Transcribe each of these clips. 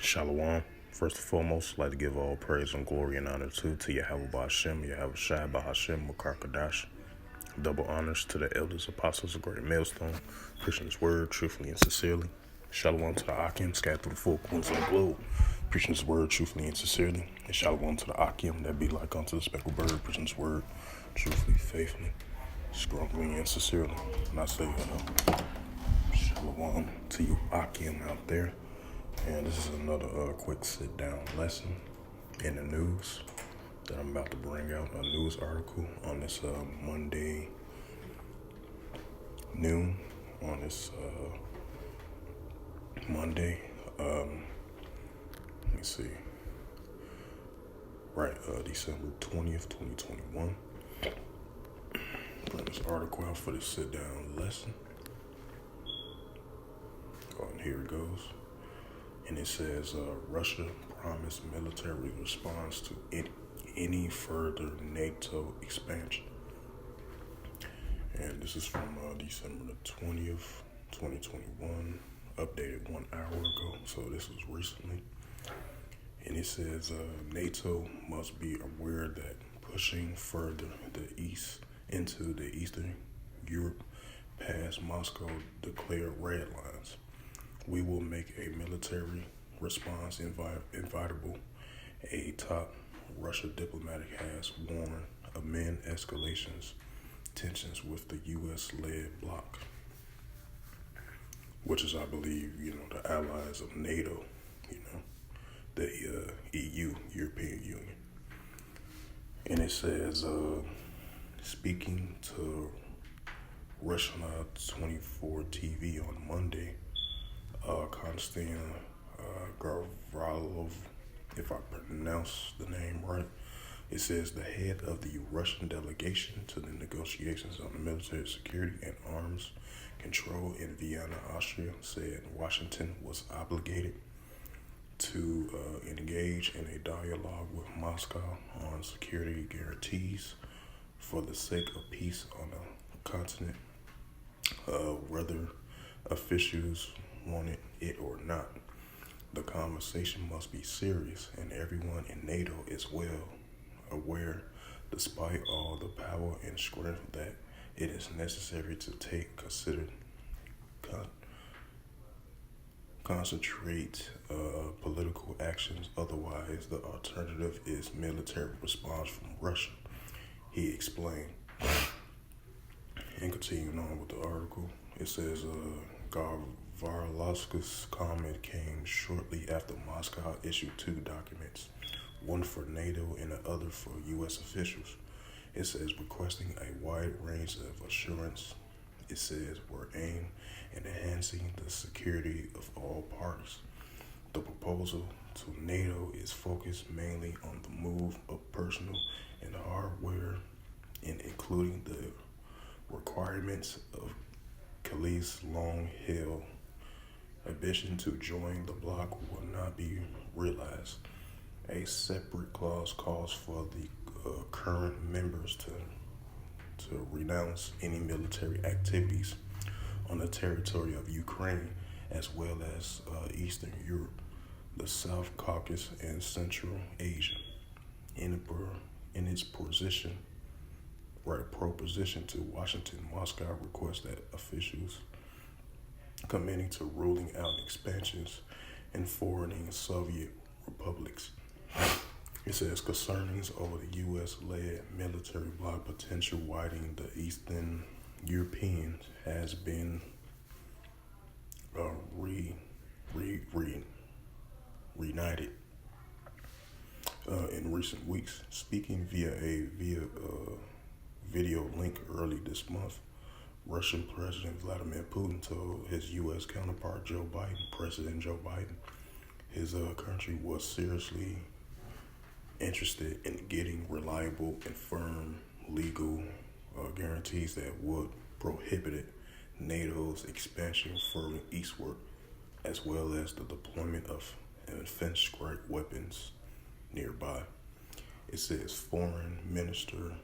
Shalom. First and foremost, I'd like to give all praise and glory and honor to Yahweh Ba'Hashem, Yahweh Shai Ba'Hashem, Makar Double honors to the elders, apostles of Great Millstone, preaching His word truthfully and sincerely. Shalom to the Akim, scattered through the four corners of the globe, preaching His word truthfully and sincerely. And shalom to the Akim, that be like unto the speckled bird, preaching His word truthfully, faithfully, strongly, and sincerely. And I say, shalom to you Akim out there. And this is another quick sit-down lesson in the news that I'm about to bring out, a news article on this Monday noon, on this Monday, let me see, right, December 20th, 2021. Bring this article out for the sit-down lesson. And here it goes. And it says, Russia promised military response to any further NATO expansion. And this is from December the 20th, 2021, updated 1 hour ago. So this was recently. And it says, NATO must be aware that pushing further into the Eastern Europe past Moscow declared red lines. We will make a military response inevitable, a top Russia diplomat has warned amid tensions with the U.S.-led bloc, which is, I believe, the allies of NATO, the EU, European Union. And it says, speaking to Russian 24 TV on Monday, Konstantin Gavralov, if I pronounce the name right, it says the head of the Russian delegation to the negotiations on the military security and arms control in Vienna, Austria, said Washington was obligated to engage in a dialogue with Moscow on security guarantees for the sake of peace on the continent, whether officials wanted it or not. The conversation must be serious, and everyone in NATO is well aware, despite all the power and strength, that it is necessary to take concentrate political actions. Otherwise, the alternative is military response from Russia, he explained. And continuing on with the article, it says, Varlovska's comment came shortly after Moscow issued two documents, one for NATO and the other for U.S. officials. It says requesting a wide range of assurance. It says were aimed at enhancing the security of all parties. The proposal to NATO is focused mainly on the move of personnel and hardware, and including the requirements of Khalil's long-held ambition to join the bloc will not be realized. A separate clause calls for the current members to renounce any military activities on the territory of Ukraine, as well as Eastern Europe, the South Caucasus, and Central Asia. In its proposition to Washington, Moscow requests that officials committing to ruling out expansions in foreign Soviet republics. It says concerns over the U.S.-led military bloc potential widening the Eastern Europeans has been reunited in recent weeks. Speaking via a video link early this month, Russian President Vladimir Putin told his U.S. counterpart President Joe Biden, his country was seriously interested in getting reliable and firm legal guarantees that would prohibit NATO's expansion further eastward, as well as the deployment of offensive weapons nearby. It says Foreign Minister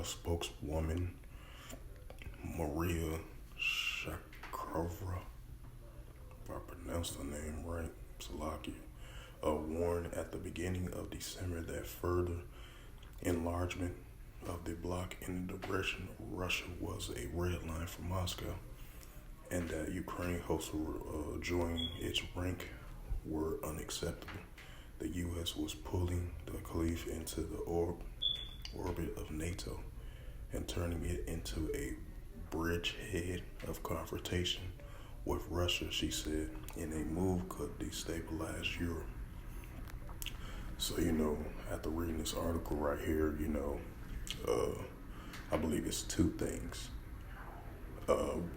spokeswoman Maria Zakharova, if I pronounced her name right, Slovakia, warned at the beginning of December that further enlargement of the bloc in the direction of Russia was a red line for Moscow, and that Ukraine hopes to join its rank were unacceptable. The U.S. was pulling the Khalif into the orbit of NATO and turning it into a bridgehead of confrontation with Russia, she said, in a move could destabilize Europe. So, after reading this article right here, I believe it's two things.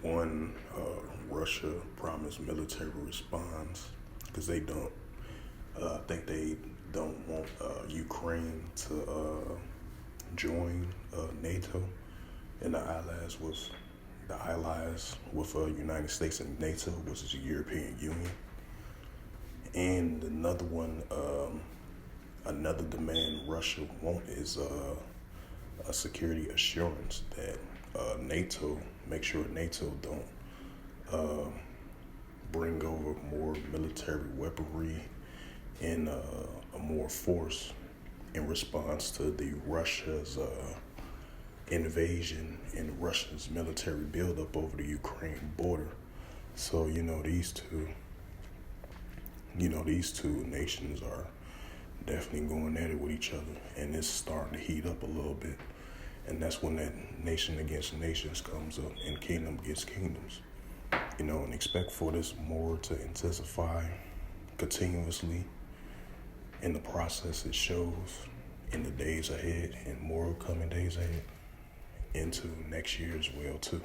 One, Russia promised military response because they don't, I think they don't want Ukraine to join NATO and the allies with United States and NATO, which is the European Union. And another one, another demand Russia want is a security assurance that NATO, make sure NATO don't bring over more military weaponry and a more force in response to the Russia's invasion and Russia's military buildup over the Ukraine border. So, these two nations are definitely going at it with each other, and it's starting to heat up a little bit. And that's when that nation against nations comes up and kingdom against kingdoms. And expect for this more to intensify continuously in the process it shows in the days ahead and more coming days ahead into next year as well too.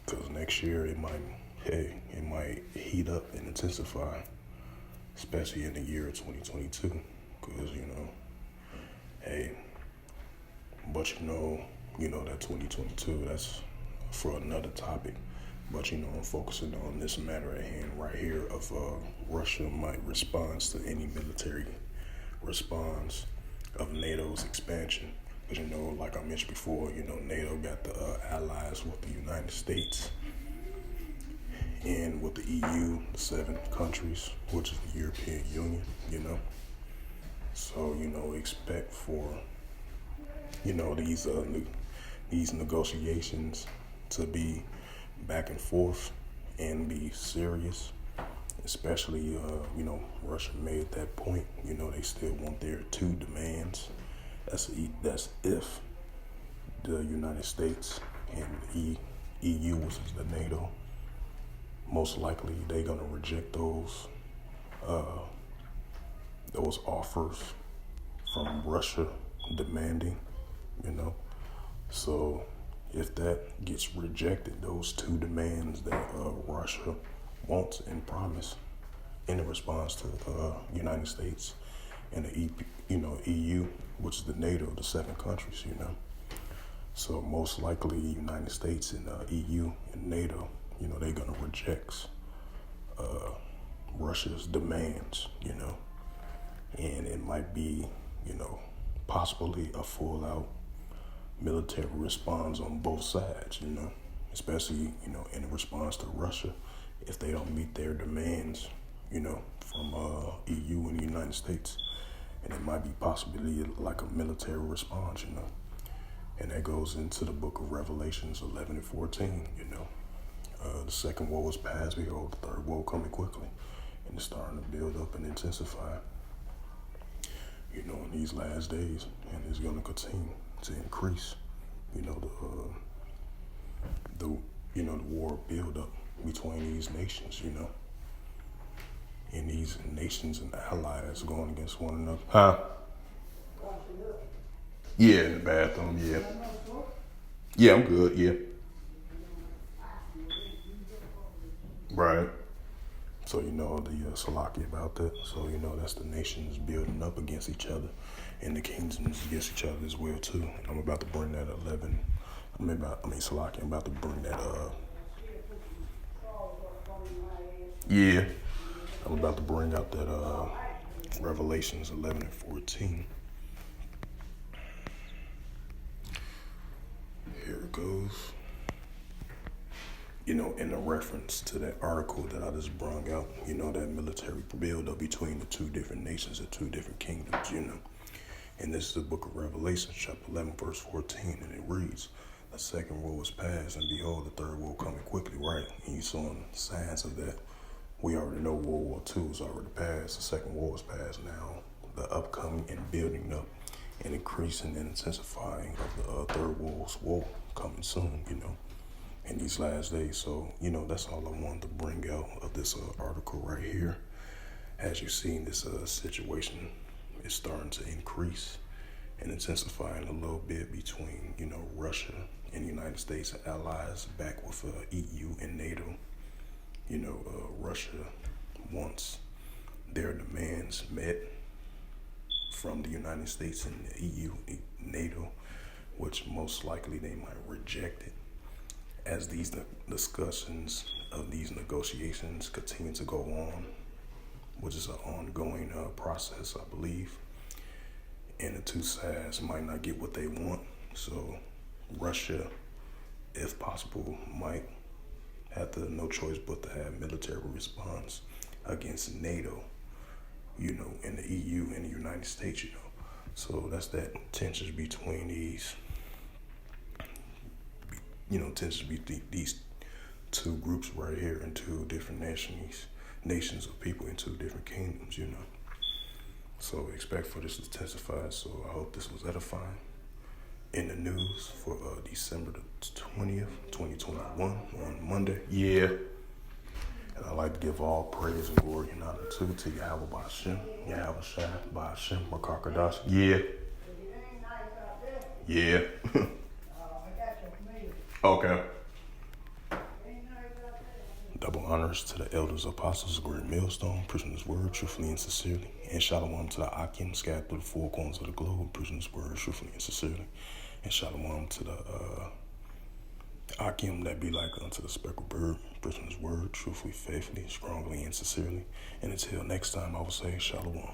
Because next year it might heat up and intensify, especially in the year of 2022. Because but that 2022, that's for another topic. But I'm focusing on this matter at hand right here of Russia might respond to any military response of NATO's expansion. Because like I mentioned before, NATO got the allies with the United States and with the EU, the 7 countries, which is the European Union. So expect for these negotiations to be back and forth and be serious, especially Russia made that point. They still want their 2 demands. That's if the United States and the EU, which is the NATO, most likely they're gonna reject those offers from Russia demanding. So if that gets rejected, those 2 demands that Russia wants and promise in response to United States and the EU, which is the NATO, the 7 countries, So most likely United States and EU and NATO, they're gonna reject Russia's demands, and it might be, possibly a full out military response on both sides, especially, in response to Russia, if they don't meet their demands, from EU and the United States. And it might be possibly like a military response, And that goes into the book of Revelations 11 and 14, The second woe is past, behold, the third woe coming quickly. And it's starting to build up and intensify, in these last days. And it's going to continue to increase, the war build up between these nations, and these nations and allies going against one another. Huh? Yeah, in the bathroom, yeah. Yeah, I'm good, yeah. Right. So, the Slovakia about that. So, that's the nations building up against each other and the kingdoms against each other as well, too. And I'm about to bring that Slovakia, I'm about to bring that, yeah. I'm about to bring out that Revelations 11 and 14. Here it goes. in a reference to that article that I just brought out, that military buildup between the two different nations, the two different kingdoms. And this is the book of Revelation, chapter 11, verse 14, and it reads, the second woe is past, and behold, the third woe coming quickly, right? And you saw signs of that. We already know World War II is already past. The second war is past now. The upcoming and building up and increasing and intensifying of the third world's war coming soon, in these last days. So, that's all I wanted to bring out of this article right here. As you've seen, this situation is starting to increase and intensifying a little bit between, Russia and the United States allies back with EU and NATO. Russia wants their demands met from the United States and the EU, NATO, which most likely they might reject it as these discussions of these negotiations continue to go on, which is an ongoing process, I believe. And the two sides might not get what they want. So Russia, if possible, might have no choice but to have military response against NATO, and the EU and the United States, So that's that tensions between these, these two groups right here in two different nations of people in two different kingdoms, So expect for this to intensify. So I hope this was edifying. In the news for December the 20th, 2021 on Monday. Yeah. And I'd like to give all praise and glory and honor to Yahweh Ba'Shem, Yahweh Shai, Ba'Shem, Makakadash. Yeah. Yeah. Okay. Double honors to the elders, apostles, great millstone, preaching this word truthfully and sincerely. And shalom to the Akim scattered through the four corners of the globe, preaching this word truthfully and sincerely. And shalom to the Akim that be like unto the speckled bird, preaching his word truthfully, faithfully, strongly, and sincerely. And until next time, I will say shalom.